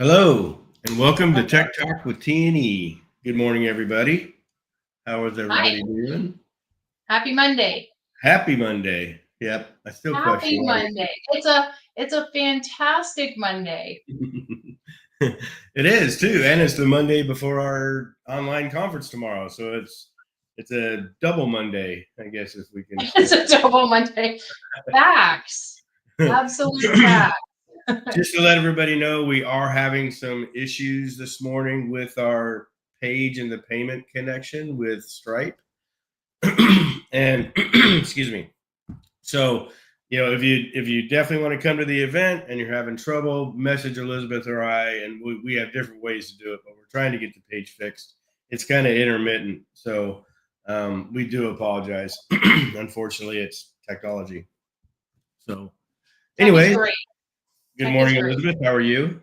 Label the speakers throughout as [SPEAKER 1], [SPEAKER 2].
[SPEAKER 1] Hello, and welcome to Tech Talk with T&E. Good morning, everybody. How is
[SPEAKER 2] Hi.
[SPEAKER 1] everybody doing?
[SPEAKER 2] Happy Monday.
[SPEAKER 1] Happy Monday. Yep, I still question
[SPEAKER 2] Happy Monday. It's a fantastic Monday.
[SPEAKER 1] It is too, and it's the Monday before our online conference tomorrow, so it's a double Monday, I guess, if we can say.
[SPEAKER 2] It's a double Monday. Facts. Absolute facts.
[SPEAKER 1] Just to let everybody know, we are having some issues this morning with our page and the payment connection with Stripe. And excuse me. So, if you definitely want to come to the event and you're having trouble, message Elisabeth or I, and we have different ways to do it, but we're trying to get the page fixed. It's kind of intermittent, so we do apologize. Unfortunately, it's technology. So, anyway, good morning, Elisabeth. How are you?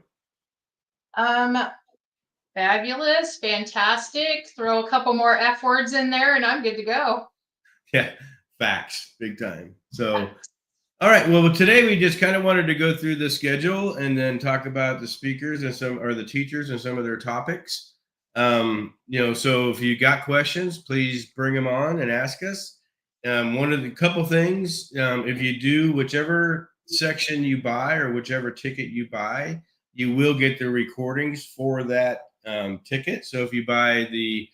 [SPEAKER 2] Fabulous, fantastic. Throw a couple more F words in there, and I'm good to go.
[SPEAKER 1] Yeah, facts, big time. So. All right. Well, today we just kind of wanted to go through the schedule and then talk about the speakers and the teachers and some of their topics. So if you got questions, please bring them on and ask us. One of the couple things, if you do whichever section you buy or whichever ticket you buy, you will get the recordings for that ticket. So if you buy the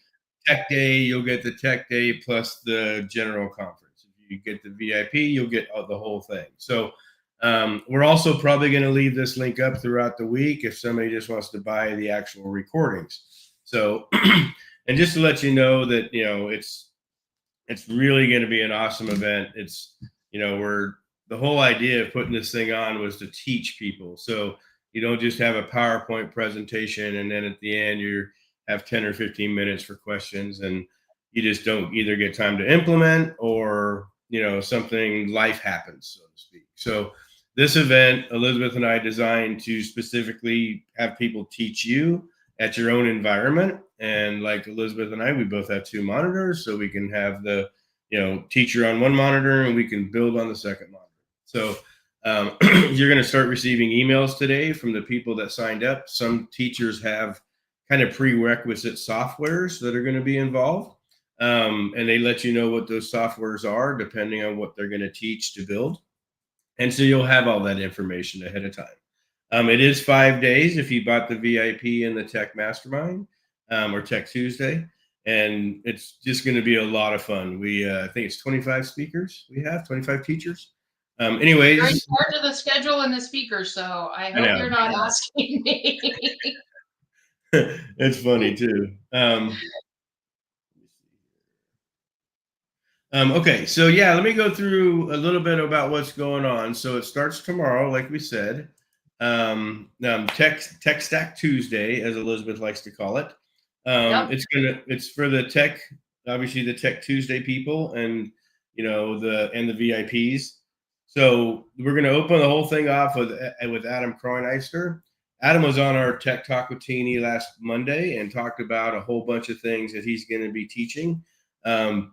[SPEAKER 1] tech day, you'll get the tech day plus the general conference. You get the VIP, you'll get the whole thing. So we're also probably going to leave this link up throughout the week if somebody just wants to buy the actual recordings. So, and just to let you know that, it's really going to be an awesome event. It's, the whole idea of putting this thing on was to teach people. So you don't just have a PowerPoint presentation and then at the end you have 10 or 15 minutes for questions and you just don't either get time to implement or something life happens, so to speak. So this event, Elisabeth and I designed to specifically have people teach you at your own environment. And like Elisabeth and I, we both have two monitors, so we can have the teacher on one monitor and we can build on the second monitor. So you're going to start receiving emails today from the people that signed up. Some teachers have kind of prerequisite softwares that are going to be involved. And they let you know what those softwares are depending on what they're going to teach to build. And so you'll have all that information ahead of time. It is 5 days if you bought the VIP and the Tech Mastermind or Tech Tuesday. And it's just going to be a lot of fun. I think it's 25 speakers. We have 25 teachers. Anyways,
[SPEAKER 2] you're in charge of the schedule and the speakers, so I hope you're not asking me.
[SPEAKER 1] It's funny too. Okay, so yeah, let me go through a little bit about what's going on. So it starts tomorrow, like we said. Tech Stack Tuesday, as Elisabeth likes to call it.
[SPEAKER 2] Yep.
[SPEAKER 1] It's for the tech, obviously the Tech Tuesday people, and the VIPs. So we're going to open the whole thing off with Adam Kroeneister. Adam was on our Tech Talk with T&E last Monday and talked about a whole bunch of things that he's going to be teaching.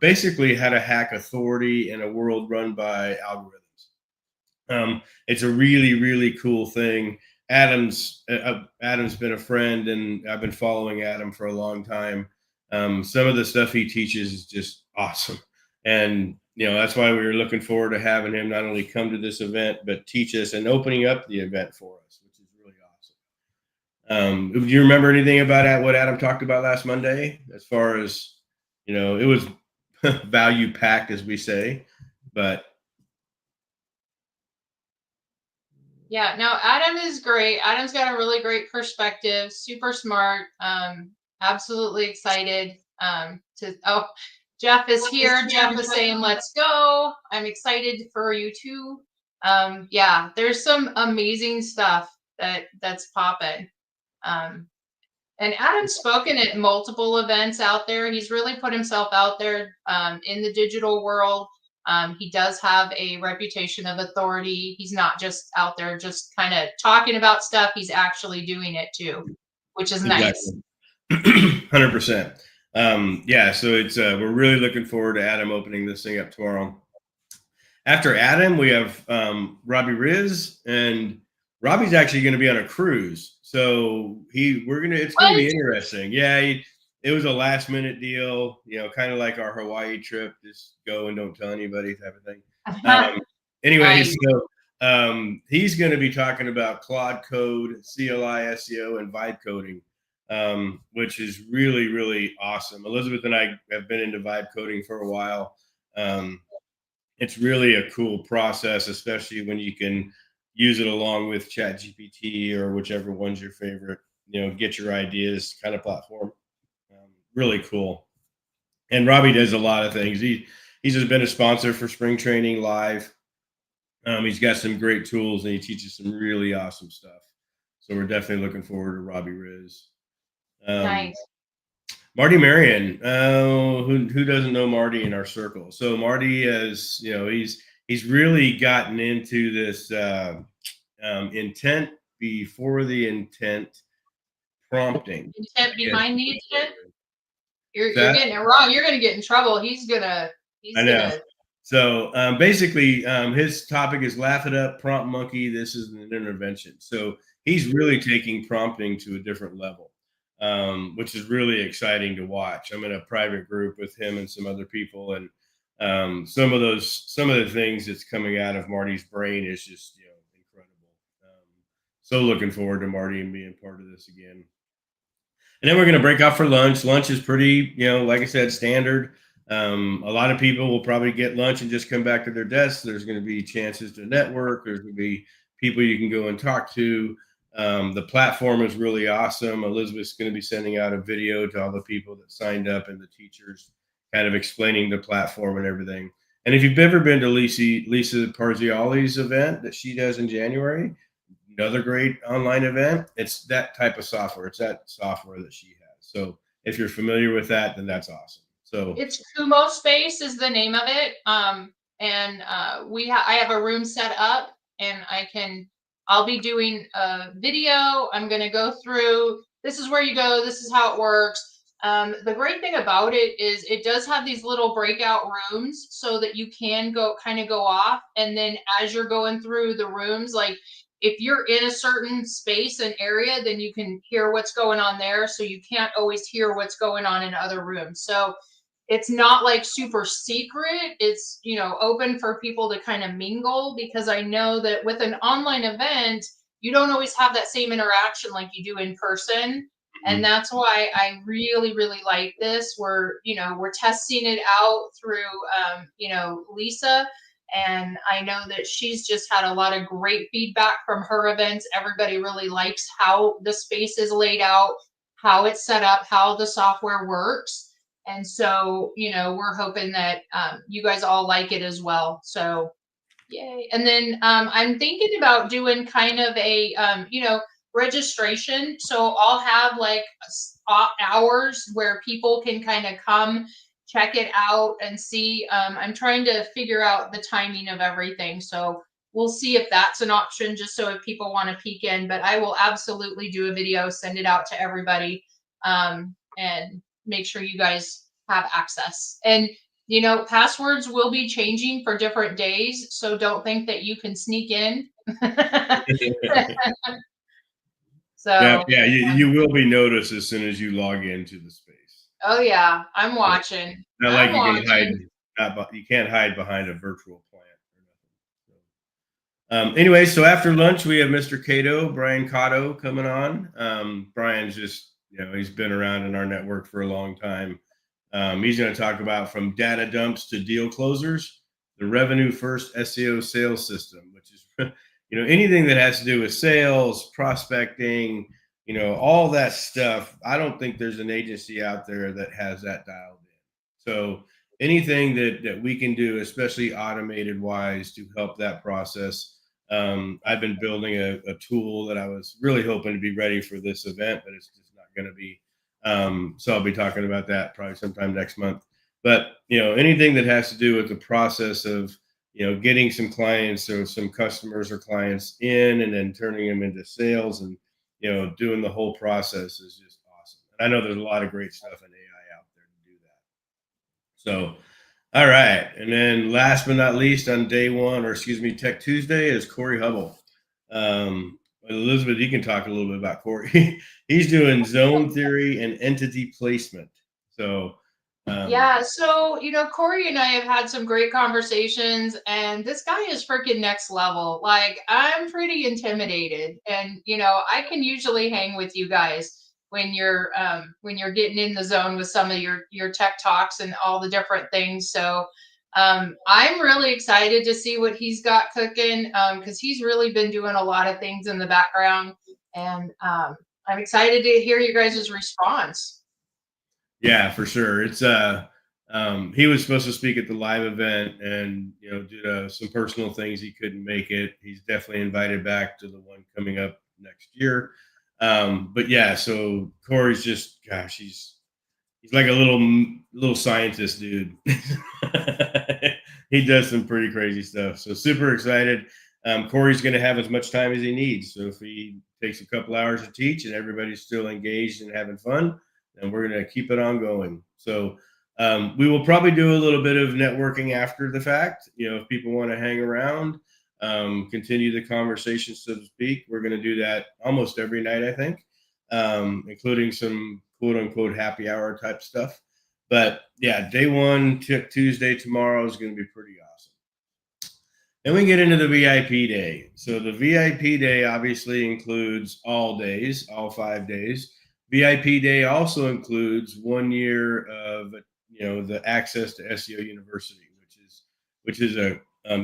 [SPEAKER 1] Basically how to hack authority in a world run by algorithms. It's a really, really cool thing. Adam's been a friend, and I've been following Adam for a long time. Some of the stuff he teaches is just awesome. And, that's why we were looking forward to having him not only come to this event, but teach us and opening up the event for us, which is really awesome. Do you remember anything about what Adam talked about last Monday as far as, it was value packed, as we say, but.
[SPEAKER 2] Yeah, no, Adam is great. Adam's got a really great perspective, super smart, absolutely excited Jeff is here. Jeff is saying, let's go. I'm excited for you too. Yeah, there's some amazing stuff that's popping. And Adam's spoken at multiple events out there. He's really put himself out there in the digital world. He does have a reputation of authority. He's not just out there just kind of talking about stuff. He's actually doing it too, which is nice.
[SPEAKER 1] 100%. Yeah, so it's we're really looking forward to Adam opening this thing up tomorrow. After Adam, we have Robbie Riz, and Robbie's actually going to be on a cruise, so it's going to be interesting. Yeah, it was a last minute deal, kind of like our Hawaii trip, just go and don't tell anybody type of thing. Anyways, so he's going to be talking about Claude Code, CLI, SEO, and vibe coding, which is really, really awesome. Elisabeth and I have been into vibe coding for a while. It's really a cool process, especially when you can use it along with ChatGPT or whichever one's your favorite, get your ideas kind of platform. Really cool. And Robbie does a lot of things. He's just been a sponsor for Spring Training Live. He's got some great tools and he teaches some really awesome stuff. So we're definitely looking forward to Robbie Riz.
[SPEAKER 2] Nice.
[SPEAKER 1] Marty Marion, who doesn't know Marty in our circle? So Marty is, he's really gotten into this intent before the intent prompting.
[SPEAKER 2] Intent behind the intent. You're getting it wrong. You're going to get in trouble. I know.
[SPEAKER 1] So basically, his topic is laugh it up, prompt monkey. This is an intervention. So he's really taking prompting to a different level. Which is really exciting to watch. I'm in a private group with him and some other people, and some of the things that's coming out of Marty's brain is just incredible. So looking forward to Marty and being part of this again. And then we're going to break off for lunch. Lunch is pretty, like I said, standard. A lot of people will probably get lunch and just come back to their desks. There's going to be chances to network. There's going to be people you can go and talk to. The platform is really awesome. Elisabeth's going to be sending out a video to all the people that signed up and the teachers, kind of explaining the platform and everything. And if you've ever been to Lisa Parziali's event that she does in January, another great online event, it's that type of software. It's that software that she has. So if you're familiar with that, then that's awesome. So
[SPEAKER 2] it's Kumo Space is the name of it. And I have a room set up, and I'll be doing a video. I'm going to go through, this is where you go. This is how it works. The great thing about it is it does have these little breakout rooms so that you can go off. And then as you're going through the rooms, like if you're in a certain space and area, then you can hear what's going on there. So you can't always hear what's going on in other rooms. So it's not like super secret. It's, open for people to kind of mingle, because I know that with an online event, you don't always have that same interaction like you do in person. Mm-hmm. And that's why I really, really like this. We're testing it out through, Lisa. And I know that she's just had a lot of great feedback from her events. Everybody really likes how the space is laid out, how it's set up, how the software works. And so, we're hoping that you guys all like it as well. So, yay. And then I'm thinking about doing kind of a, registration. So I'll have like hours where people can kind of come check it out and see. I'm trying to figure out the timing of everything. So we'll see if that's an option, just so if people want to peek in. But I will absolutely do a video, send it out to everybody, and make sure you guys have access. And passwords will be changing for different days, so don't think that you can sneak in. So
[SPEAKER 1] yeah, you will be noticed as soon as you log into the space.
[SPEAKER 2] Oh yeah, I'm watching.
[SPEAKER 1] Not like you can hide. You can't hide behind a virtual plant or nothing. Anyway, so after lunch we have Mr. Cato, Brian Cotto, coming on. Brian's just, he's been around in our network for a long time. He's going to talk about from data dumps to deal closers, the revenue first SEO sales system, which is, anything that has to do with sales, prospecting, all that stuff. I don't think there's an agency out there that has that dialed in. So anything that we can do, especially automated wise, to help that process. I've been building a tool that I was really hoping to be ready for this event, but it's just not going to be. So I'll be talking about that probably sometime next month. But, anything that has to do with the process of, getting some clients or some customers or clients in and then turning them into sales and, doing the whole process is just awesome. And I know there's a lot of great stuff in AI out there to do that. So, all right. And then last but not least on day one, Tech Tuesday, is Corey Hubble. Elizabeth, you can talk a little bit about Corey. He's doing zone theory and entity placement. So,
[SPEAKER 2] Yeah, so Corey and I have had some great conversations, and this guy is freaking next level. Like, I'm pretty intimidated, and I can usually hang with you guys when you're getting in the zone with some of your tech talks and all the different things. So, I'm really excited to see what he's got cooking, because he's really been doing a lot of things in the background, and I'm excited to hear you guys' response.
[SPEAKER 1] yeah, for sure. He was supposed to speak at the live event, and due to some personal things, he couldn't make it. He's definitely invited back to the one coming up next year. But yeah, so Corey's just, gosh, he's like a little scientist dude. He does some pretty crazy stuff. So super excited. Corey's going to have as much time as he needs. So if he takes a couple hours to teach and everybody's still engaged and having fun, then we're going to keep it on going. So we will probably do a little bit of networking after the fact. If people want to hang around, continue the conversation, so to speak. We're going to do that almost every night, I think, including some quote unquote happy hour type stuff. But yeah, day one, Tuesday, tomorrow is going to be pretty awesome. Then we get into the VIP day. So the VIP day obviously includes all days, all 5 days. VIP day also includes 1 year of the access to SEO University, which is a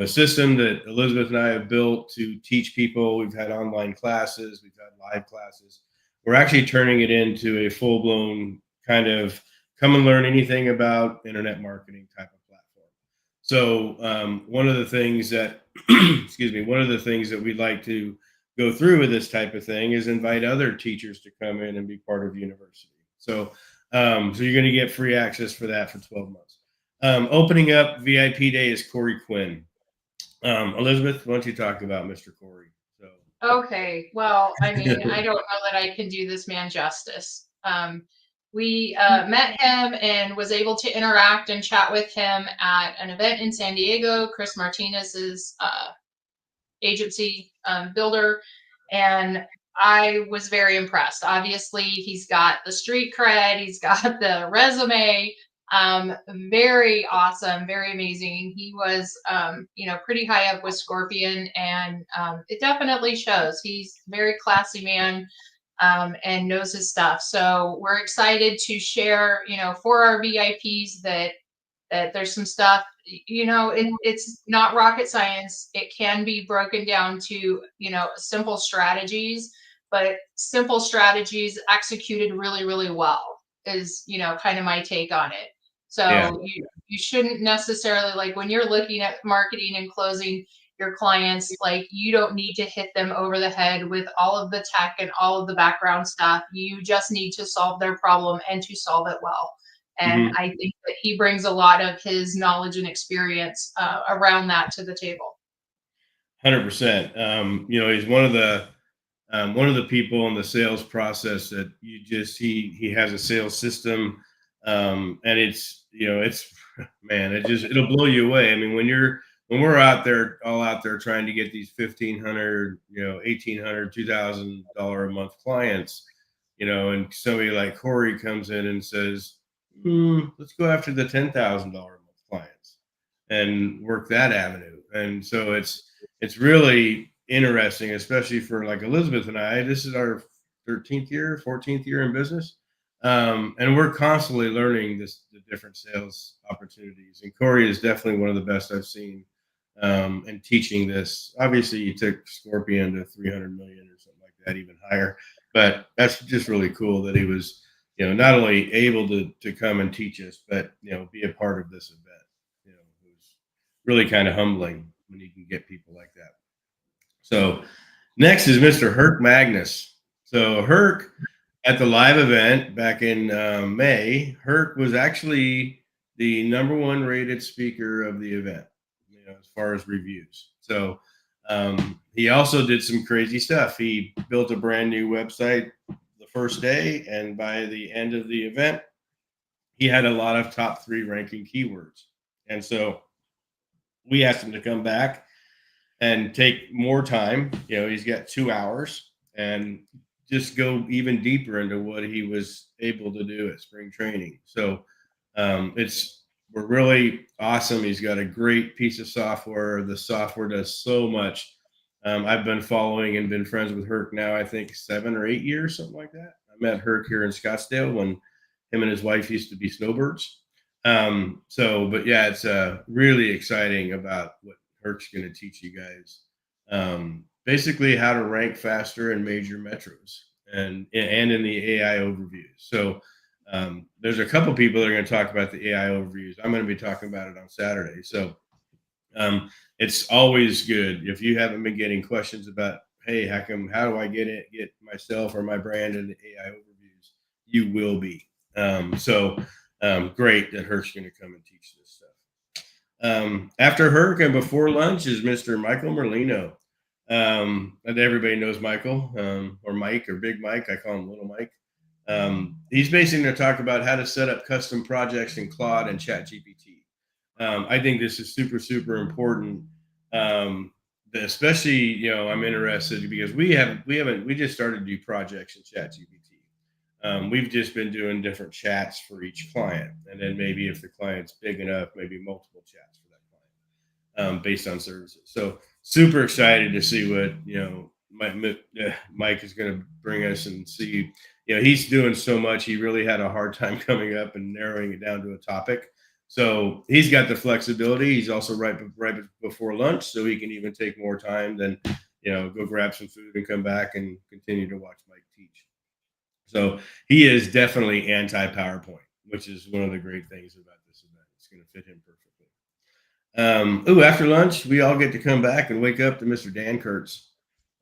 [SPEAKER 1] system that Elizabeth and I have built to teach people. We've had online classes, we've had live classes. We're actually turning it into a full blown kind of come and learn anything about internet marketing type of platform. So one of the things that, excuse me, one of the things that we'd like to go through with this type of thing is invite other teachers to come in and be part of the university. So you're going to get free access for that for 12 months. Opening up VIP day is Corey Quinn. Elizabeth, why don't you talk about Mr. Corey? So.
[SPEAKER 2] Okay, well, I mean, I don't know that I can do this man justice. We met him and was able to interact and chat with him at an event in San Diego. Chris Martinez's agency builder, and I was very impressed. Obviously, he's got the street cred, he's got the resume. Very awesome, very amazing. He was, pretty high up with Scorpion, and it definitely shows. He's a very classy man, and knows his stuff. So we're excited to share, for our VIPs that there's some stuff, it's not rocket science. It can be broken down to, simple strategies, but simple strategies executed really, really well is, kind of my take on it.
[SPEAKER 1] Yeah.
[SPEAKER 2] So you shouldn't necessarily, like, when you're looking at marketing and closing your clients, like, you don't need to hit them over the head with all of the tech and all of the background stuff. You just need to solve their problem and to solve it well. And
[SPEAKER 1] Mm-hmm.
[SPEAKER 2] I think that he brings a lot of his knowledge and experience around that to the table.
[SPEAKER 1] 100%. He's one of the people in the sales process that he has a sales system, and it's man, it'll blow you away. I mean, when we're all out there trying to get these $1,500, $1,800, $2,000 a month clients, and somebody like Corey comes in and says, let's go after the $10,000 a month clients and work that avenue. And so it's really interesting, especially for like Elizabeth and I. This is our 13th year, 14th year in business. And we're constantly learning the different sales opportunities. And Corey is definitely one of the best I've seen in teaching this. Obviously, you took Scorpion to 300 million or something like that, even higher. But that's just really cool that he was, not only able to come and teach us, but be a part of this event. It was really kind of humbling when you can get people like that. So next is Mr. Herc Magnus. So Herc at the live event back in May, Herc was actually the #1 rated speaker of the event, as far as reviews. So he also did some crazy stuff. He built a brand new website the first day, and by the end of the event, he had a lot of top 3 ranking keywords. And so we asked him to come back and take more time. He's got 2 hours and just go even deeper into what he was able to do at spring training. So it's we're really awesome. He's got a great piece of software. The software does so much. I've been following and been friends with Herc now, I think 7 or 8 years, something like that. I met Herc here in Scottsdale when him and his wife used to be snowbirds. But yeah, it's really exciting about what Herc's going to teach you guys. Basically, how to rank faster in major metros and in the AI overviews. So there's a couple people that are going to talk about the AI overviews. I'm going to be talking about it on Saturday. So it's always good if you haven't been getting questions about, hey, how do I get myself or my brand in the AI overviews? You will be. Great that Herc's going to come and teach this stuff. After Herc and before lunch is Mr. Michael Merlino. And everybody knows Michael, or Mike, or Big Mike. I call him Little Mike. He's basically going to talk about how to set up custom projects in Claude and ChatGPT. I think this is super, super important. Especially, I'm interested because we just started to do projects in ChatGPT. We've just been doing different chats for each client, and then maybe if the client's big enough, maybe multiple chats for that client, based on services. So super excited to see what Mike is going to bring us and see. He's doing so much. He really had a hard time coming up and narrowing it down to a topic. So he's got the flexibility. He's also right before lunch, so he can even take more time than go grab some food and come back and continue to watch Mike teach. So he is definitely anti-PowerPoint, which is one of the great things about this event. It's going to fit him perfectly. After lunch, we all get to come back and wake up to Mr. Dan Kurtz.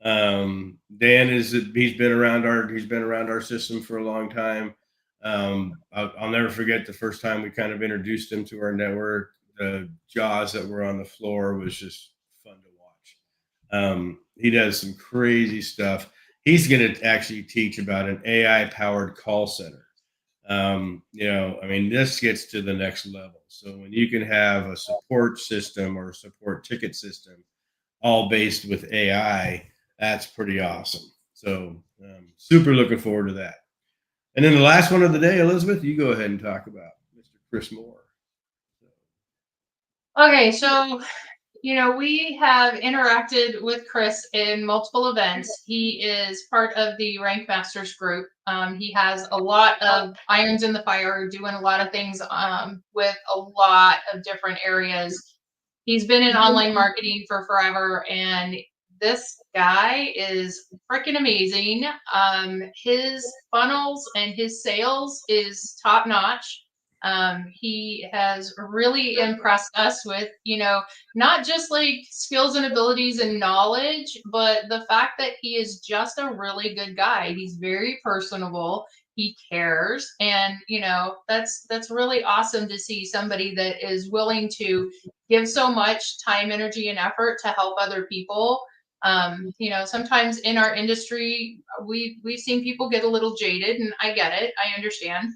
[SPEAKER 1] Dan he's been around our system for a long time. I'll never forget the first time we kind of introduced him to our network. The jaws that were on the floor was just fun to watch. He does some crazy stuff. He's going to actually teach about an AI powered call center. This gets to the next level. So when you can have a support system or a support ticket system all based with AI, that's pretty awesome. So super looking forward to that. And then the last one of the day, Elisabeth, you go ahead and talk about Mr. Chris Moore.
[SPEAKER 2] Okay, so we have interacted with Chris in multiple events. He is part of the Rank Masters group. He has a lot of irons in the fire, doing a lot of things with a lot of different areas. He's been in online marketing for forever, and this guy is freaking amazing. His funnels and his sales is top notch. He has really impressed us with, not just like skills and abilities and knowledge, but the fact that he is just a really good guy. He's very personable. He cares. And, that's really awesome to see somebody that is willing to give so much time, energy, and effort to help other people. Sometimes in our industry, we've seen people get a little jaded, and I get it. I understand.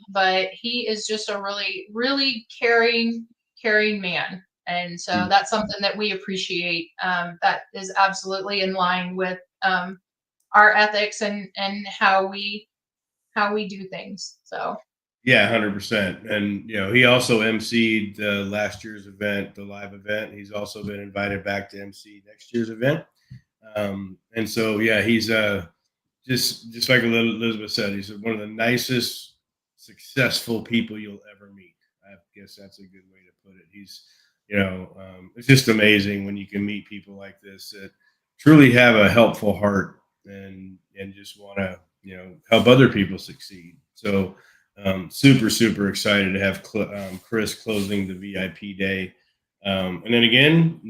[SPEAKER 2] But he is just a really, really caring man. And so that's something that we appreciate. That is absolutely in line with our ethics and how we do things. So
[SPEAKER 1] yeah, 100%. And he also emceed last year's event, the live event. He's also been invited back to MC next year's event. And so yeah, he's just like Elisabeth said, he's one of the nicest, successful people you'll ever meet. I guess that's a good way to put it. He's, it's just amazing when you can meet people like this that truly have a helpful heart and just want to, help other people succeed. So super, super excited to have Chris closing the VIP day. And then again,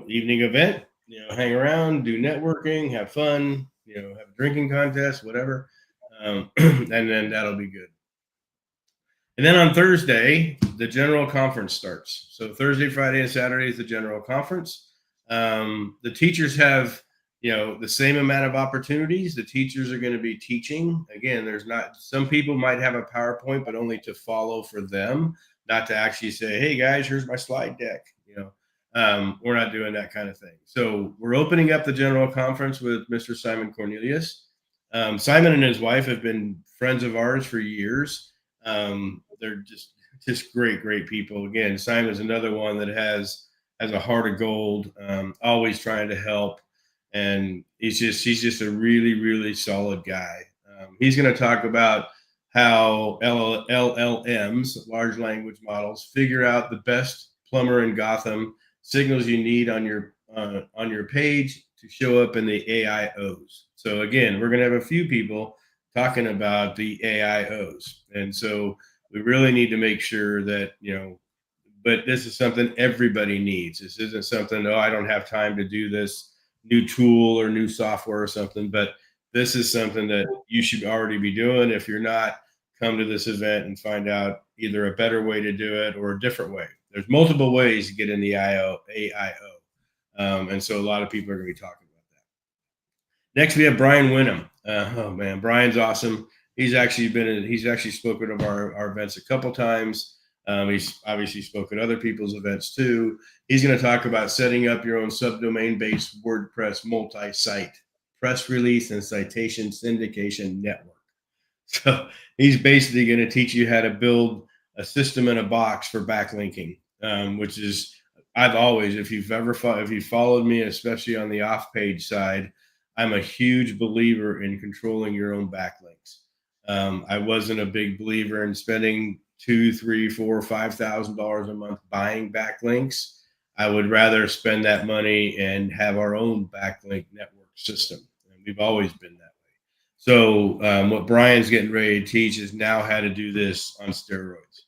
[SPEAKER 1] evening event, hang around, do networking, have fun, have a drinking contest, whatever. And then that'll be good. And then on Thursday, the general conference starts. So Thursday, Friday, and Saturday is the general conference. The teachers have, the same amount of opportunities. The teachers are going to be teaching. Again, some people might have a PowerPoint, but only to follow for them, not to actually say, hey guys, here's my slide deck. We're not doing that kind of thing. So we're opening up the general conference with Mr. Simon Cornelius. Simon and his wife have been friends of ours for years. They're just great people. Again, Simon's another one that has a heart of gold, always trying to help, and he's just a really solid guy. He's going to talk about how LLMs, large language models, figure out the best plumber in Gotham signals you need on your page to show up in the AIOs. So again, we're going to have a few people talking about the AIOs, and so we really need to make sure that, but this is something everybody needs. This isn't something, oh, I don't have time to do this new tool or new software or something, but this is something that you should already be doing. If you're not, come to this event and find out either a better way to do it or a different way. There's multiple ways to get in the AIO. And so a lot of people are going to be talking about that. Next, we have Brian Winham. Oh man, Brian's awesome. He's actually spoken of our events a couple times. He's obviously spoken at other people's events too. He's going to talk about setting up your own subdomain-based WordPress multi-site press release and citation syndication network. So he's basically going to teach you how to build a system in a box for backlinking, which is, if you've followed me, especially on the off-page side, I'm a huge believer in controlling your own backlinks. I wasn't a big believer in spending $2,000, $3,000, $4,000, $5,000 a month buying backlinks. I would rather spend that money and have our own backlink network system. And we've always been that way. So what Brian's getting ready to teach is now how to do this on steroids,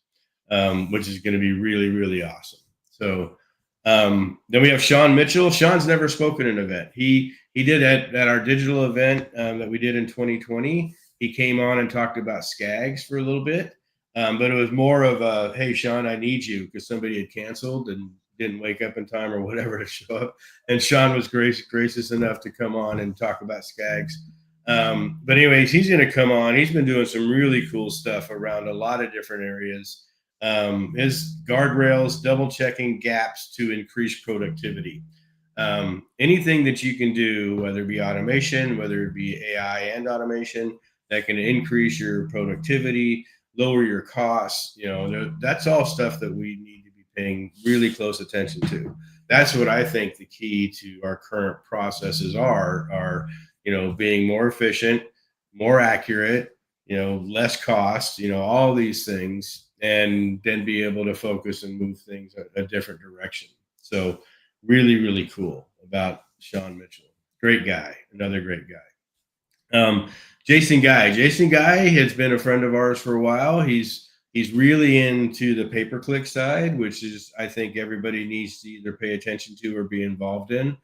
[SPEAKER 1] which is going to be really awesome. So then we have Sean Mitchell. Sean's never spoken at an event. He did at our digital event that we did in 2020. He came on and talked about SCAGs for a little bit, but it was more of a, hey, Sean, I need you, because somebody had canceled and didn't wake up in time or whatever to show up. And Sean was gracious enough to come on and talk about SCAGs. But anyways, he's going to come on. He's been doing some really cool stuff around a lot of different areas. His guardrails, double checking gaps to increase productivity. Anything that you can do, whether it be automation, whether it be AI and automation, that can increase your productivity, lower your costs, that's all stuff that we need to be paying really close attention to. That's what I think the key to our current processes are, being more efficient, more accurate, less cost, all these things, and then be able to focus and move things a different direction. So really cool about Sean Mitchell. Great guy, another great guy. Jason Guy has been a friend of ours for a while. He's really into the pay-per-click side, which is, I think, everybody needs to either pay attention to or be involved in.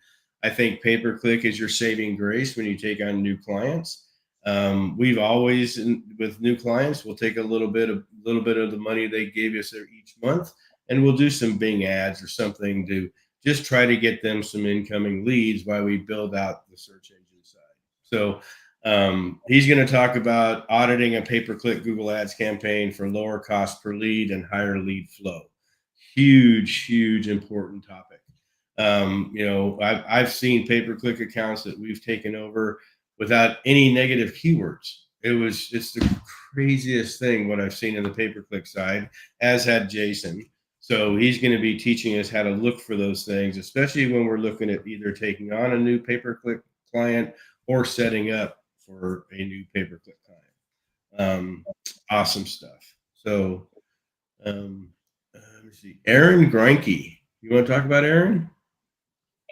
[SPEAKER 1] I think pay-per-click is your saving grace when you take on new clients. We've always, with new clients, we'll take a little bit of the money they gave us each month, and we'll do some Bing ads or something to just try to get them some incoming leads while we build out the search engine side. So he's going to talk about auditing a pay-per-click Google Ads campaign for lower cost per lead and higher lead flow. Huge important topic. I've seen pay-per-click accounts that we've taken over without any negative keywords. It's the craziest thing what I've seen in the pay-per-click side, as had Jason. So he's going to be teaching us how to look for those things, especially when we're looking at either taking on a new pay-per-click client or setting up for a new pay-per-click client. Awesome stuff. So let me see. Aaron Greinke. You want to talk about Aaron?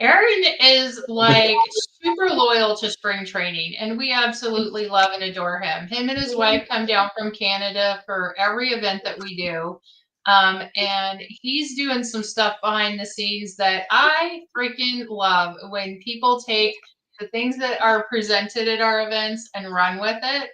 [SPEAKER 2] Aaron is like super loyal to spring training, and we absolutely love and adore him. Him and his wife come down from Canada for every event that we do. And he's doing some stuff behind the scenes that I freaking love, when people take the things that are presented at our events and run with it.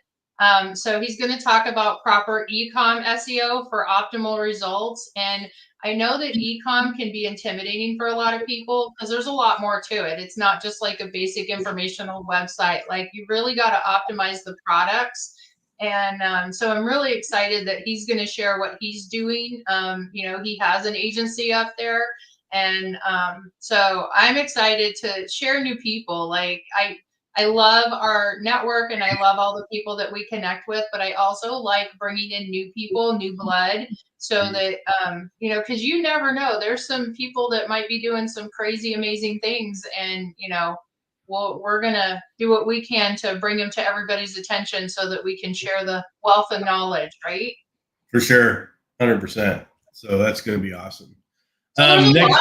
[SPEAKER 2] So he's going to talk about proper e-com SEO for optimal results. And I know that e-com can be intimidating for a lot of people because there's a lot more to it. It's not just like a basic informational website. Like, you really got to optimize the products. And so I'm really excited that he's going to share what he's doing. He has an agency up there, And so I'm excited to share new people. Like I love our network and I love all the people that we connect with, but I also like bringing in new people, new blood, so that because you never know. There's some people that might be doing some crazy, amazing things, and we're gonna do what we can to bring them to everybody's attention so that we can share the wealth of knowledge, right?
[SPEAKER 1] For sure, 100%. So that's going to be awesome.
[SPEAKER 2] So there's a lot
[SPEAKER 1] Next,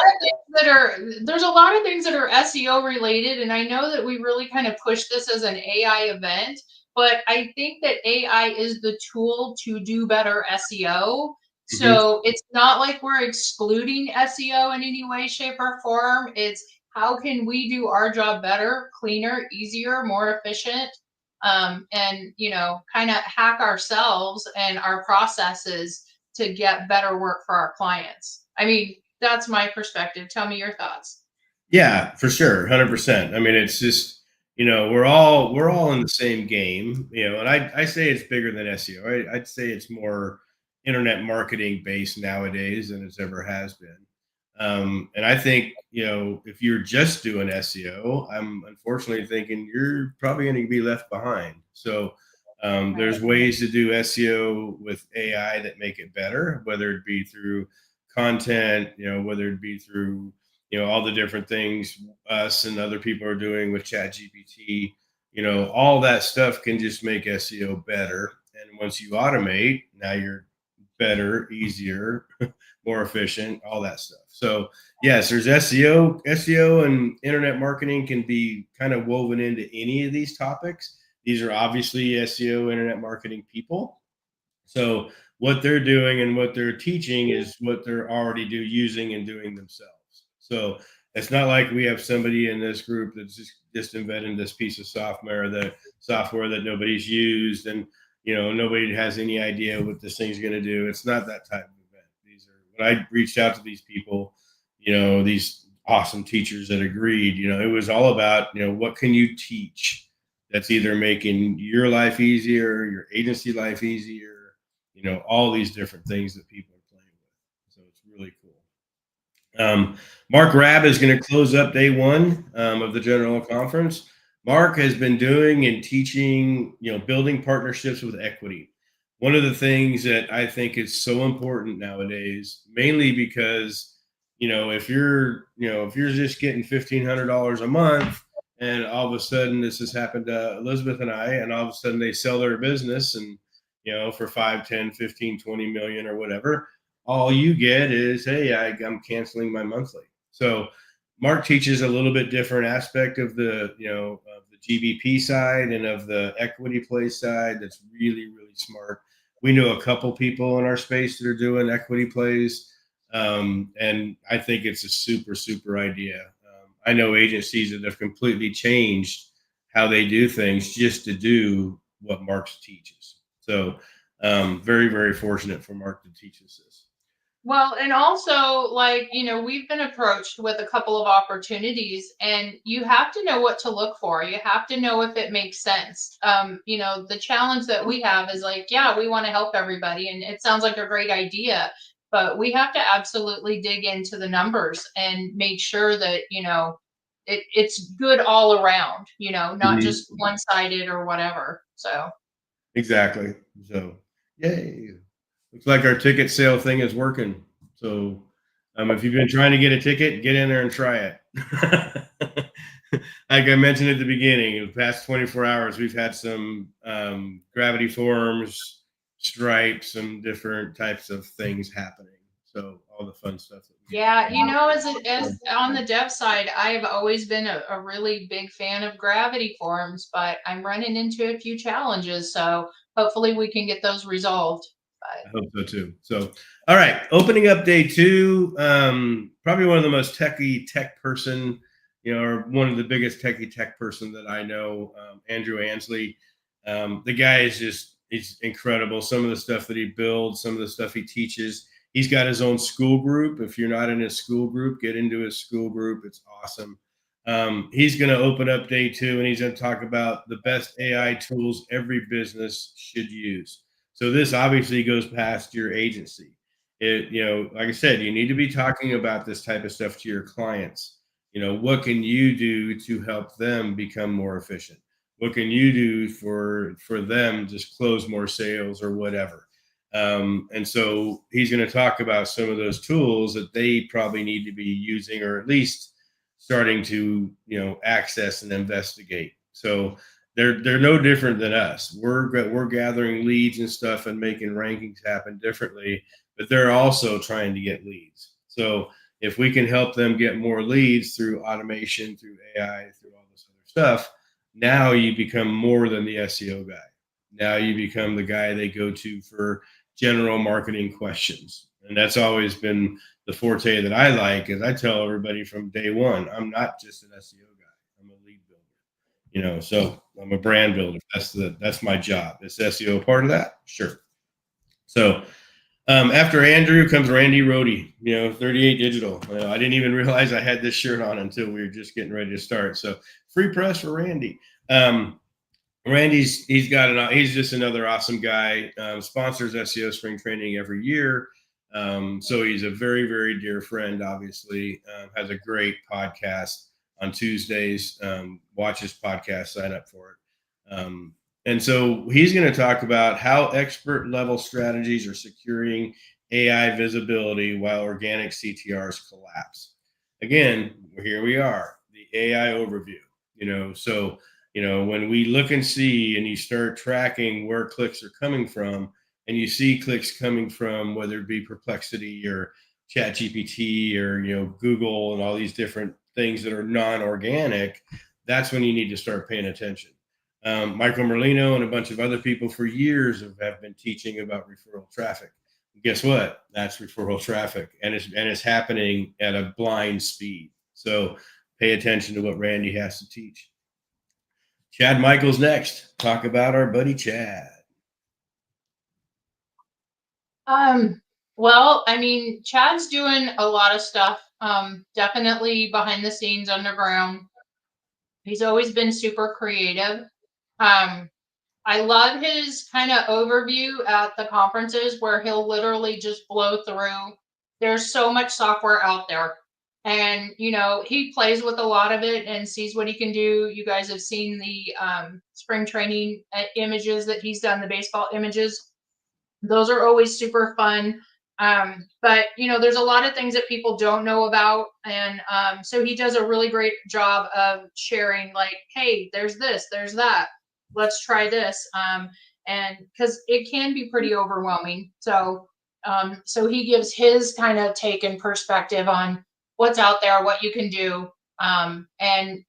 [SPEAKER 2] of things that are SEO related, and I know that we really kind of push this as an AI event, but I think that AI is the tool to do better SEO.
[SPEAKER 1] mhm.
[SPEAKER 2] So it's not like we're excluding SEO in any way, shape, or form. It's how can we do our job better, cleaner, easier, more efficient, and kind of hack ourselves and our processes to get better work for our clients. I mean, that's my perspective. Tell me your thoughts.
[SPEAKER 1] Yeah, for sure, 100%. I mean, it's just, we're all in the same game, and I say it's bigger than SEO. I'd say it's more internet marketing based nowadays than it's ever has been. And I think, if you're just doing SEO, I'm unfortunately thinking you're probably going to be left behind. So there's
[SPEAKER 2] Right.
[SPEAKER 1] ways to do SEO with AI that make it better, whether it be through content, whether it be through all the different things us and other people are doing with chat gpt. All that stuff can just make SEO better, and once you automate, now you're better, easier, more efficient, all that stuff. So yes, there's SEO and internet marketing can be kind of woven into any of these topics. These are obviously SEO internet marketing people, so what they're doing and what they're teaching is what they're already using and doing themselves. So it's not like we have somebody in this group that's just inventing this piece of software that nobody's used, and nobody has any idea what this thing's going to do. It's not that type of event. These are when I reached out to these people, these awesome teachers that agreed. It was all about what can you teach that's either making your life easier, your agency life easier, all these different things that people are playing with. So it's really cool. Mark Rabb is going to close up day one of the general conference. Mark has been doing and teaching, building partnerships with equity. One of the things that I think is so important nowadays, mainly because, if you're just getting $1,500 a month, and all of a sudden this has happened to Elizabeth and I, and all of a sudden they sell their business and, for 5, 10, 15, 20 million or whatever, all you get is, hey, I'm canceling my monthly. So Mark teaches a little bit different aspect of of the GBP side and of the equity play side. That's really, really smart. We know a couple people in our space that are doing equity plays, and I think it's a super, super idea. I know agencies that have completely changed how they do things just to do what Mark teaches. So very, very fortunate for Mark to teach us this.
[SPEAKER 2] Well, and also, like, we've been approached with a couple of opportunities, and you have to know what to look for. You have to know if it makes sense. The challenge that we have is like, yeah, we want to help everybody, and it sounds like a great idea, but we have to absolutely dig into the numbers and make sure that, it's good all around, not
[SPEAKER 1] Mhm.
[SPEAKER 2] just one sided or whatever. So,
[SPEAKER 1] Exactly. So, yay. Looks like our ticket sale thing is working. So, if you've been trying to get a ticket, get in there and try it. Like I mentioned at the beginning, in the past 24 hours, we've had some gravity forms, stripes, some different types of things happening. So, all the fun stuff that we
[SPEAKER 2] yeah,
[SPEAKER 1] do.
[SPEAKER 2] as on the dev side, I've always been a really big fan of gravity forms, but I'm running into a few challenges, so hopefully we can get those resolved.
[SPEAKER 1] I hope so too. So, all right, opening up day two. Probably one of the most techie tech person, or one of the biggest techie tech person that I know, Andrew Ansley. The guy is he's incredible. Some of the stuff that he builds, some of the stuff he teaches. He's got his own school group. If you're not in his school group, get into his school group. It's awesome. He's going to open up day two, and he's going to talk about the best AI tools every business should use. So this obviously goes past your agency. Like I said, you need to be talking about this type of stuff to your clients. What can you do to help them become more efficient? What can you do for them just close more sales or whatever? And so he's going to talk about some of those tools that they probably need to be using, or at least starting to access and investigate. So they're no different than us. We're gathering leads and stuff and making rankings happen differently, but they're also trying to get leads. So if we can help them get more leads through automation, through AI, through all this other stuff, now you become more than the SEO guy. Now you become the guy they go to for general marketing questions. And that's always been the forte that I like, is I tell everybody from day one, I'm not just an SEO guy. I'm a lead builder. So I'm a brand builder. That's my job. Is SEO part of that? Sure. So after Andrew comes Randy Rohde, 38 Digital. I didn't even realize I had this shirt on until we were just getting ready to start. So free press for Randy. Randy's he's just another awesome guy. Sponsors SEO spring training every year. So he's a very, very dear friend, obviously. Has a great podcast on Tuesdays. Watch his podcast, sign up for it. And so he's going to talk about how expert level strategies are securing AI visibility while organic CTRs collapse. Again, here we are, the AI overview. So when we look and see, and you start tracking where clicks are coming from, and you see clicks coming from whether it be Perplexity or ChatGPT or Google and all these different things that are non-organic, that's when you need to start paying attention. Michael Merlino and a bunch of other people for years have been teaching about referral traffic. Guess what? That's referral traffic, and it's happening at a blind speed. So pay attention to what Randy has to teach. Chad Michaels next. Talk about our buddy Chad.
[SPEAKER 2] Well, I mean, Chad's doing a lot of stuff. Definitely behind the scenes, underground. He's always been super creative. I love his kind of overview at the conferences where he'll literally just blow through. There's so much software out there. And, he plays with a lot of it and sees what he can do. You guys have seen the spring training images that he's done, the baseball images. Those are always super fun. But there's a lot of things that people don't know about. And so he does a really great job of sharing, like, hey, there's this, there's that. Let's try this. And because it can be pretty overwhelming. So he gives his kind of take and perspective on what's out there, what you can do. And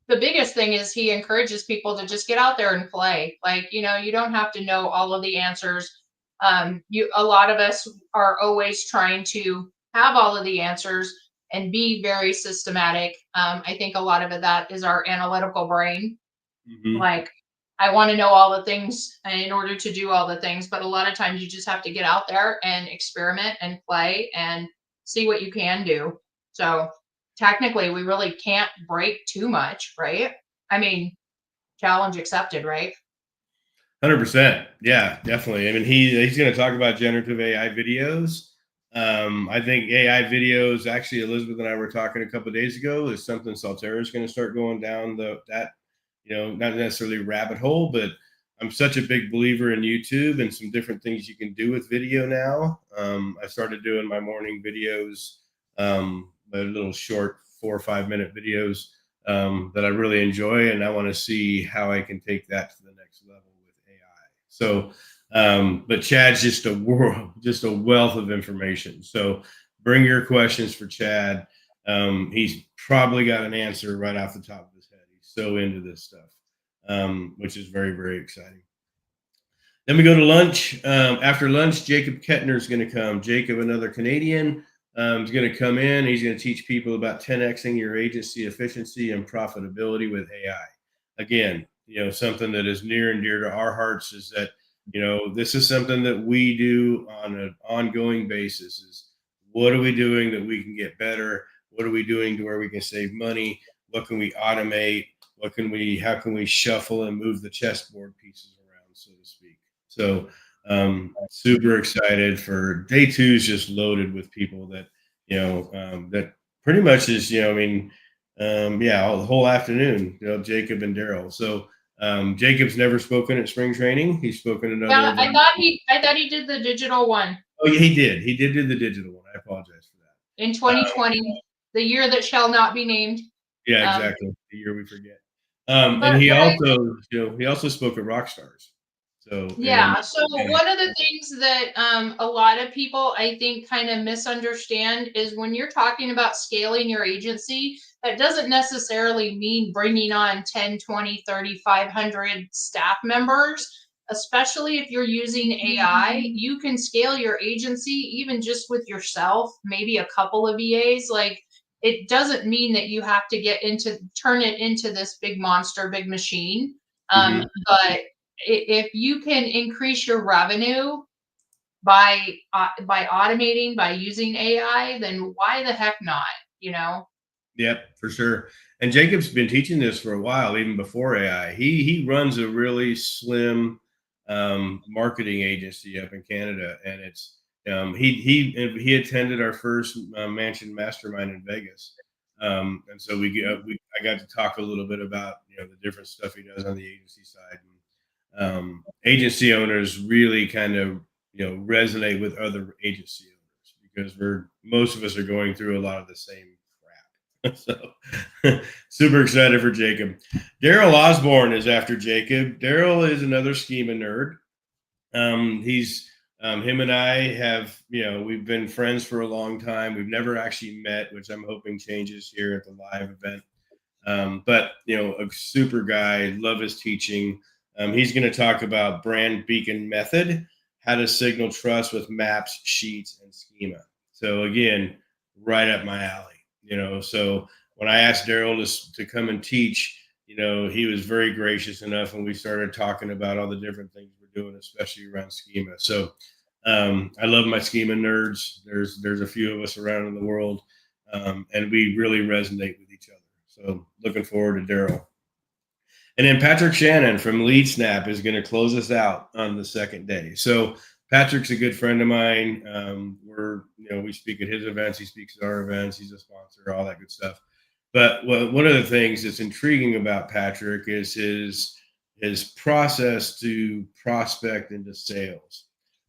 [SPEAKER 2] the biggest thing is he encourages people to just get out there and play. Like, you don't have to know all of the answers. A lot of us are always trying to have all of the answers and be very systematic. I think a lot of that is our analytical brain.
[SPEAKER 1] Mm-hmm.
[SPEAKER 2] Like, I want to know all the things in order to do all the things, but a lot of times you just have to get out there and experiment and play and see what you can do. So technically we really can't break too much, right? I mean, challenge accepted, right?
[SPEAKER 1] 100%. Yeah, definitely. I mean, he's going to talk about generative AI videos. I think AI videos, actually, Elisabeth and I were talking a couple of days ago, is something Salterra is going to start going down that not necessarily rabbit hole, but I'm such a big believer in YouTube and some different things you can do with video now. I started doing my morning videos, a little short 4 or 5 minute videos that I really enjoy, and I want to see how I can take that to the next level with AI. So, but Chad's just a wealth of information. So bring your questions for Chad. He's probably got an answer right off the top of his head. He's so into this stuff, which is very, very exciting. Then we go to lunch. After lunch, Jacob Kettner is going to come. Jacob, another Canadian, is going to come in. He's going to teach people about 10xing your agency efficiency and profitability with AI. Again, something that is near and dear to our hearts is that, this is something that we do on an ongoing basis. Is what are we doing that we can get better? What are we doing to where we can save money? What can we automate? How can we shuffle and move the chessboard pieces around, so to speak? So super excited for day 2 is just loaded with people that, that pretty much is, I mean, yeah, the whole afternoon, Jacob and Daryl. So Jacob's never spoken at spring training. He's spoken at other
[SPEAKER 2] Yeah,
[SPEAKER 1] events.
[SPEAKER 2] I thought he did the digital one.
[SPEAKER 1] Oh, yeah, he did. He did do the digital one. I apologize for that.
[SPEAKER 2] In 2020, the year that shall not be named.
[SPEAKER 1] Yeah,
[SPEAKER 2] Um,
[SPEAKER 1] exactly. The year we forget. And
[SPEAKER 2] but
[SPEAKER 1] he also spoke at Rockstars. So,
[SPEAKER 2] yeah, so one of the things that a lot of people I think kind of misunderstand is when you're talking about scaling your agency, that doesn't necessarily mean bringing on 10, 20, 30, 500 staff members. Especially if you're using AI, you can scale your agency even just with yourself, maybe a couple of VAs. Like, it doesn't mean that you have to turn it into this big monster, big machine. But if you can increase your revenue by automating, by using AI, then why the heck not? You know?
[SPEAKER 1] Yep, for sure. And Jacob's been teaching this for a while, even before AI. He runs a really slim marketing agency up in Canada, and it's he attended our first Mansion Mastermind in Vegas, and so I got to talk a little bit about the different stuff he does on the agency side. And, agency owners really kind of resonate with other agency owners because most of us are going through a lot of the same crap. So super excited for Jacob. Daryl Osborne is after Jacob. Daryl is another schema nerd. He's him and I have, we've been friends for a long time. We've never actually met, which I'm hoping changes here at the live event. But a super guy, love his teaching. He's going to talk about brand beacon method, how to signal trust with maps, sheets, and schema. So again, right up my alley. So when I asked Daryl to come and teach, he was very gracious enough, and we started talking about all the different things we're doing, especially around schema. So I love my schema nerds. There's a few of us around in the world, and we really resonate with each other. So looking forward to Daryl. And then Patrick Shannon from Lead Snap is going to close us out on the second day. So Patrick's a good friend of mine. We speak at his events. He speaks at our events. He's a sponsor, all that good stuff. But one of the things that's intriguing about Patrick is his process to prospect into sales.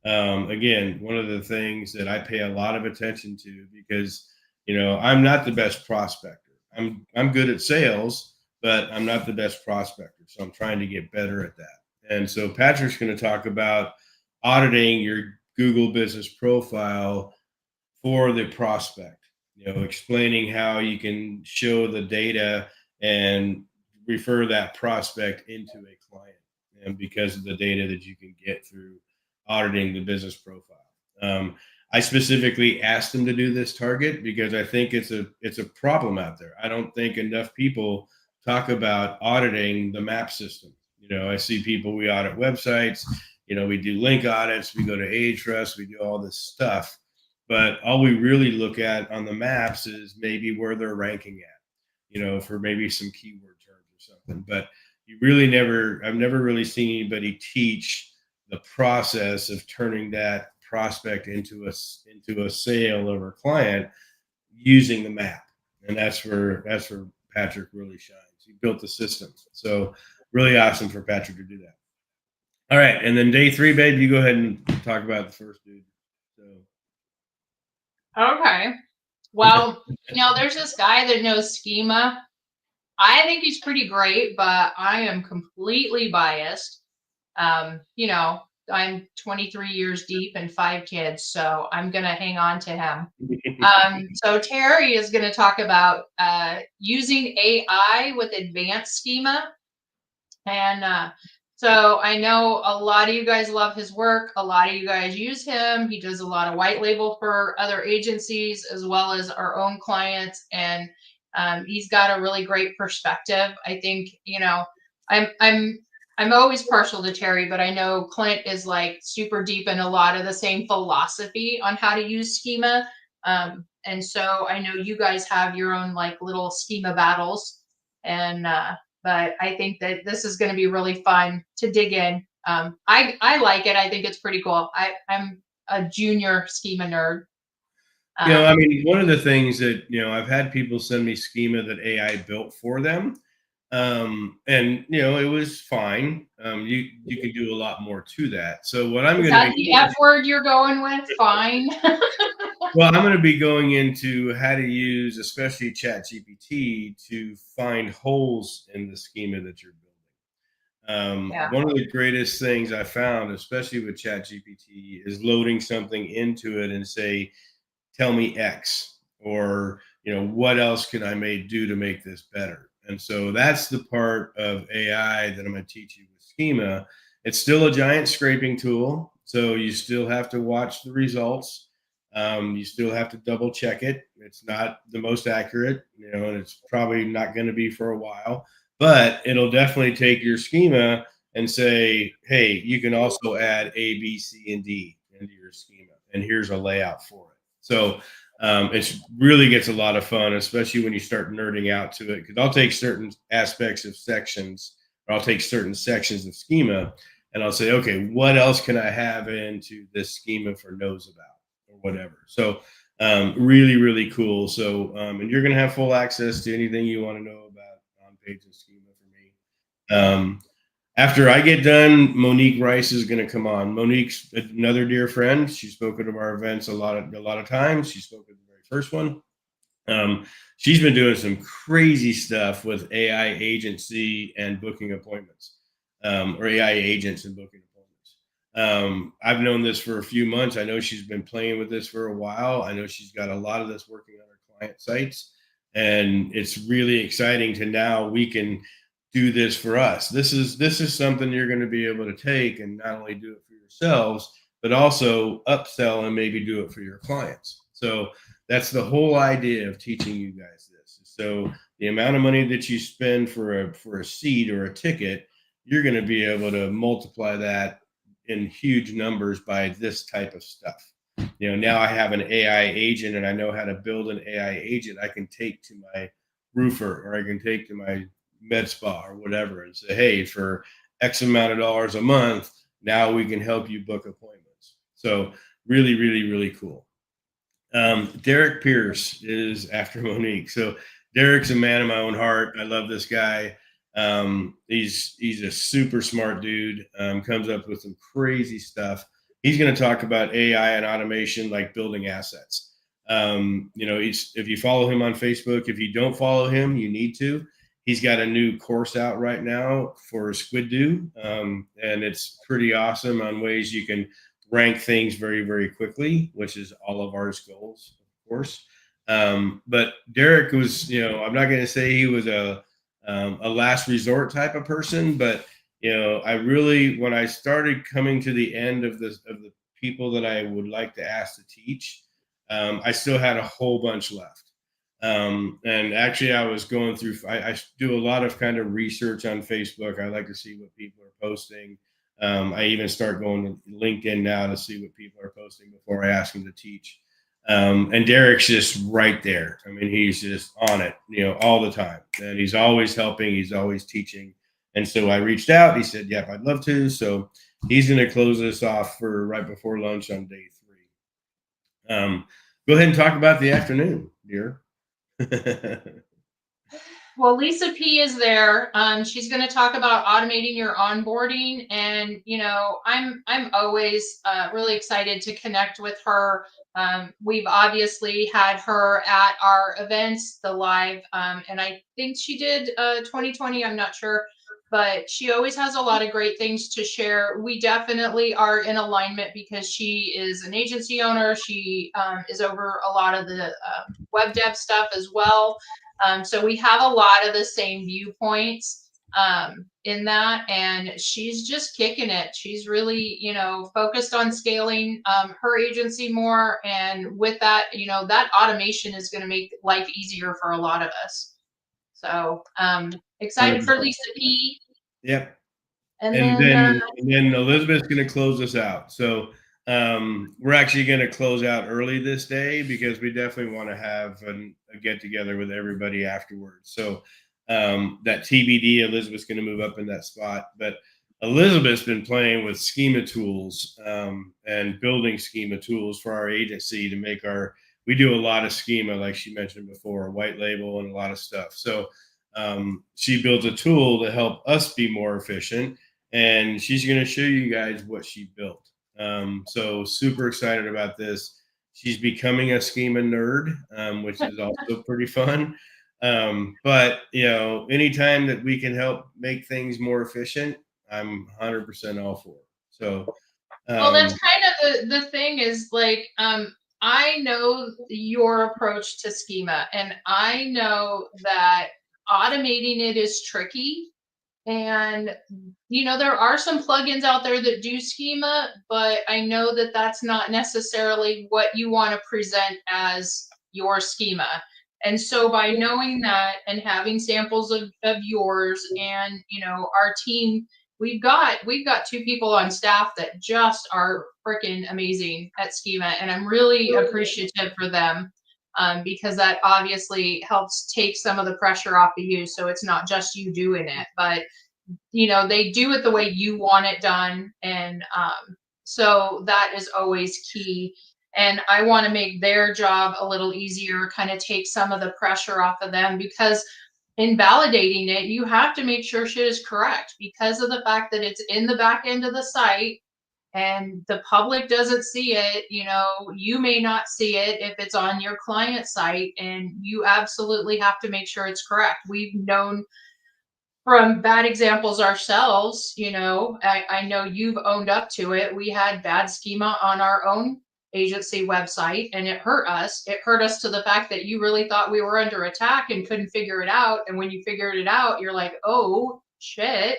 [SPEAKER 1] Again, one of the things that I pay a lot of attention to because I'm not the best prospector. I'm good at sales, but I'm not the best prospector. So I'm trying to get better at that. And so Patrick's going to talk about auditing your Google business profile for the prospect, explaining how you can show the data and refer that prospect into a client. And because of the data that you can get through auditing the business profile. I specifically asked them to do this target because I think it's a problem out there. I don't think enough people talk about auditing the map system. I see people, we audit websites, we do link audits, we go to Ahrefs, we do all this stuff. But all we really look at on the maps is maybe where they're ranking at, for maybe some keyword terms or something. But I've never really seen anybody teach the process of turning that prospect into a sale or a client using the map. And that's where Patrick really shines. He built the system. So really awesome for Patrick to do that. All right. And then day 3, babe, you go ahead and talk about the first dude. So
[SPEAKER 2] okay. Well, there's this guy that knows schema. I think he's pretty great, but I am completely biased. I'm 23 years deep and 5 kids, so I'm going to hang on to him. So Terry is going to talk about using AI with advanced schema. And so I know a lot of you guys love his work. A lot of you guys use him. He does a lot of white label for other agencies as well as our own clients. And he's got a really great perspective. I think, I'm always partial to Terry, but I know Clint is like super deep in a lot of the same philosophy on how to use schema. And so I know you guys have your own like little schema battles. But I think that this is going to be really fun to dig in. I like it. I think it's pretty cool. I'm a junior schema nerd.
[SPEAKER 1] I mean, one of the things that, I've had people send me schema that AI built for them. And it was fine. You can do a lot more to that. So what I'm
[SPEAKER 2] Is
[SPEAKER 1] going to
[SPEAKER 2] that
[SPEAKER 1] be
[SPEAKER 2] the F word you're going with? Fine.
[SPEAKER 1] well, I'm going to be going into how to use, especially ChatGPT, to find holes in the schema that you're building.
[SPEAKER 2] Yeah.
[SPEAKER 1] One of the greatest things I found, especially with ChatGPT, is loading something into it and say, tell me X, or what else can I do to make this better. And so that's the part of AI that I'm going to teach you with schema. It's still a giant scraping tool, so you still have to watch the results. You still have to double check it. It's not the most accurate, and it's probably not going to be for a while, but it'll definitely take your schema and say, hey, you can also add A, B, C, and D into your schema, and here's a layout for it. So it really gets a lot of fun, especially when you start nerding out to it, because I'll take certain aspects of sections, or I'll take certain sections of schema, and I'll say, okay, what else can I have into this schema for knows about or whatever. So really, really cool. So and you're going to have full access to anything you want to know about on page and schema for me. After I get done, Monique Rice is going to come on. Monique's another dear friend. She's spoken to our events a lot of times. She spoke at the very first one. She's been doing some crazy stuff with AI agency and booking appointments, or AI agents and booking appointments. I've known this for a few months. I know she's been playing with this for a while. I know she's got a lot of this working on her client sites, and it's really exciting to now we can do this for us. This is something you're going to be able to take and not only do it for yourselves, but also upsell and maybe do it for your clients. So that's the whole idea of teaching you guys this. So the amount of money that you spend for a seat or a ticket, you're going to be able to multiply that in huge numbers by this type of stuff. Now I have an AI agent and I know how to build an AI agent I can take to my roofer, or I can take to my med spa or whatever, and say, hey, for X amount of dollars a month, now we can help you book appointments. So really, really, really cool. Derek Pierce is after Monique. So Derek's a man of my own heart. I love this guy. He's a super smart dude. Comes up with some crazy stuff. He's going to talk about AI and automation, like building assets. If you follow him on Facebook, if you don't follow him, you need to. He's got a new course out right now for Squid Do, and it's pretty awesome on ways you can rank things very, very quickly, which is all of our goals, of course. But Derek was, I'm not going to say he was a last resort type of person, but I really, when I started coming to the end of the people that I would like to ask to teach, I still had a whole bunch left. And actually, I was going through. I do a lot of kind of research on Facebook. I like to see what people are posting. I even start going to LinkedIn now to see what people are posting before I ask them to teach. And Derek's just right there. I mean, he's just on it, all the time. And he's always helping. He's always teaching. And so I reached out. He said, yep, I'd love to. So he's going to close this off for right before lunch on day 3. Go ahead and talk about the afternoon, dear.
[SPEAKER 2] Well, Lisa P is there. She's going to talk about automating your onboarding, and I'm always really excited to connect with her. We've obviously had her at our events, the live, and I think she did 2020. I'm not sure, but she always has a lot of great things to share. We definitely are in alignment because she is an agency owner. She is over a lot of the web dev stuff as well. So we have a lot of the same viewpoints in that, and she's just kicking it. She's really, focused on scaling her agency more, and with that, that automation is going to make life easier for a lot of us. So excited for Lisa P.
[SPEAKER 1] Yep.
[SPEAKER 2] And
[SPEAKER 1] then Elizabeth's going to close us out. So we're actually going to close out early this day because we definitely want to have a get together with everybody afterwards. So that TBD, Elizabeth's going to move up in that spot. But Elizabeth's been playing with schema tools and building schema tools for our agency to make we do a lot of schema, like she mentioned before, white label and a lot of stuff. So she built a tool to help us be more efficient, and she's going to show you guys what she built. So super excited about this. She's becoming a schema nerd, which is also pretty fun. But anytime that we can help make things more efficient, I'm 100% all for it. So,
[SPEAKER 2] well, that's kind of the thing is like, I know your approach to schema, and I know that automating it is tricky. And, there are some plugins out there that do schema, but I know that that's not necessarily what you want to present as your schema. And so by knowing that and having samples of yours and, our team, we've got two people on staff that just are freaking amazing at schema. And I'm really appreciative for them. Because that obviously helps take some of the pressure off of you. So it's not just you doing it, but they do it the way you want it done. And so that is always key. And I want to make their job a little easier, kind of take some of the pressure off of them, because in validating it, you have to make sure shit is correct because of the fact that it's in the back end of the site and the public doesn't see it. You may not see it if it's on your client site, and you absolutely have to make sure it's correct. We've known from bad examples ourselves. I know you've owned up to it. We had bad schema on our own agency website, and it hurt us. It hurt us to the fact that you really thought we were under attack and couldn't figure it out. And when you figured it out, you're like, oh shit.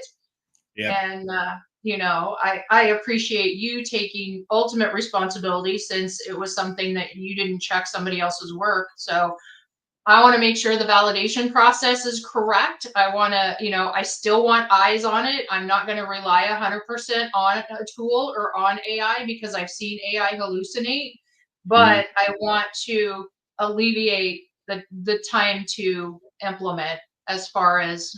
[SPEAKER 1] yeah,
[SPEAKER 2] And I appreciate you taking ultimate responsibility, since it was something that you didn't check somebody else's work. So I want to make sure the validation process is correct. I want to, I still want eyes on it. I'm not going to rely 100% on a tool or on AI, because I've seen AI hallucinate,
[SPEAKER 1] mhm,
[SPEAKER 2] but I want to alleviate the time to implement, as far as,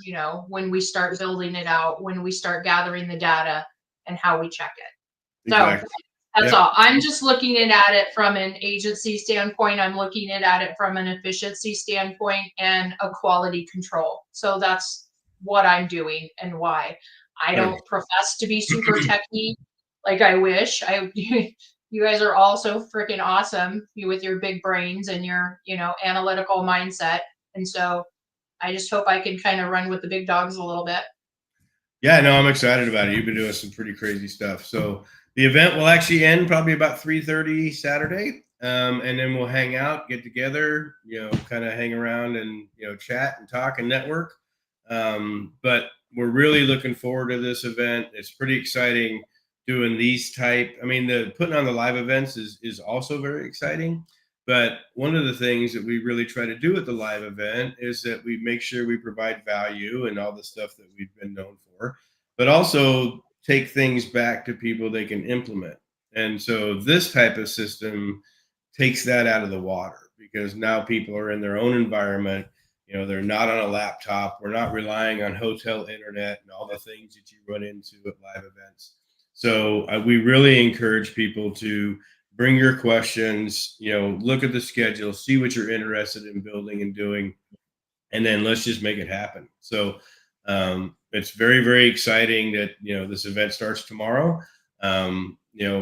[SPEAKER 2] when we start building it out, when we start gathering the data and how we check it. So
[SPEAKER 1] exactly.
[SPEAKER 2] that's
[SPEAKER 1] Yep,
[SPEAKER 2] all. I'm just looking at it from an agency standpoint. I'm looking at it from an efficiency standpoint and a quality control. So that's what I'm doing and why. I
[SPEAKER 1] 100%.
[SPEAKER 2] don't profess to be super techy like I wish. You guys are all so freaking awesome, with your big brains and your, analytical mindset. And so I just hope I can kind of run with the big dogs a little bit.
[SPEAKER 1] Yeah, no, I'm excited about it. You've been doing some pretty crazy stuff. So the event will actually end probably about 3:30 Saturday, and then we'll hang out, get together, kind of hang around and chat and talk and network. But we're really looking forward to this event. It's pretty exciting doing these type. I mean, the putting on the live events is also very exciting. But one of the things that we really try to do at the live event is that we make sure we provide value and all the stuff that we've been known for, but also take things back to people they can implement. And so this type of system takes that out of the water, because now people are in their own environment. They're not on a laptop. We're not relying on hotel internet and all the things that you run into at live events. So we really encourage people to bring your questions, look at the schedule, see what you're interested in building and doing, and then let's just make it happen. So it's very, very exciting that this event starts tomorrow. We've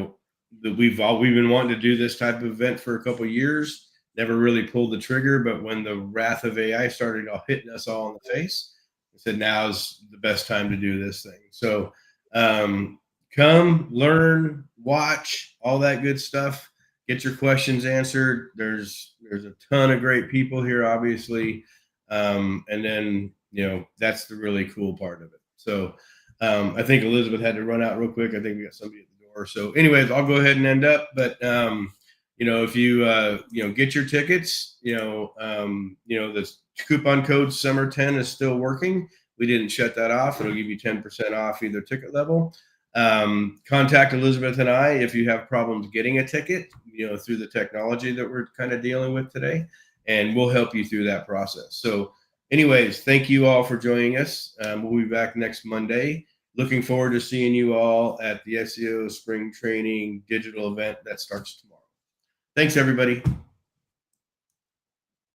[SPEAKER 1] been wanting to do this type of event for a couple of years, never really pulled the trigger, but when the wrath of AI started hitting us all in the face, I said now's the best time to do this thing. So come learn, watch, all that good stuff, get your questions answered. There's a ton of great people here, obviously. And then, that's the really cool part of it. So I think Elizabeth had to run out real quick. I think we got somebody at the door. So anyways, I'll go ahead and end up. But, if you, get your tickets, the coupon code summer 10 is still working. We didn't shut that off. It'll give you 10% off either ticket level. Contact Elisabeth and I if you have problems getting a ticket, through the technology that we're kind of dealing with today, and we'll help you through that process. So anyways, thank you all for joining us. We'll be back next Monday. looking forward to seeing you all at the SEO Spring Training digital event that starts tomorrow. Thanks, everybody.